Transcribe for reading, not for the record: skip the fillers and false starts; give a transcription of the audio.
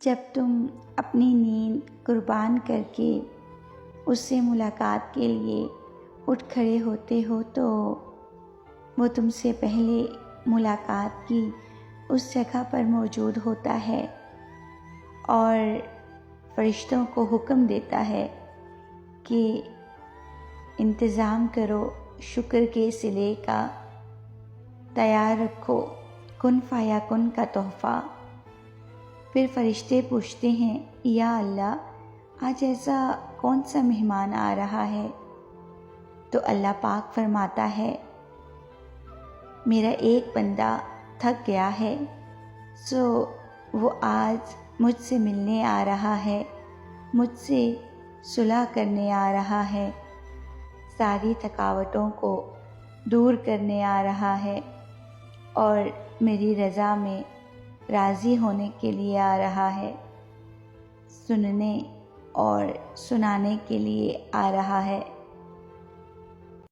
جب تم اپنی نیند قربان کر کے اس سے ملاقات کے لیے اٹھ کھڑے ہوتے ہو تو وہ تم سے پہلے ملاقات کی اس جگہ پر موجود ہوتا ہے اور فرشتوں کو حکم دیتا ہے کہ انتظام کرو شکر کے صلے کا، تیار رکھو کن فیا کن کا تحفہ۔ پھر فرشتے پوچھتے ہیں یا اللہ آج ایسا کون سا مہمان آ رہا ہے؟ تو اللہ پاک فرماتا ہے میرا ایک بندہ تھک گیا ہے، سو وہ آج مجھ سے ملنے آ رہا ہے، مجھ سے صلح کرنے آ رہا ہے، ساری تھکاوٹوں کو دور کرنے آ رہا ہے اور میری رضا میں راضی ہونے کے لیے آ رہا ہے، سننے اور سنانے کے لیے آ رہا ہے۔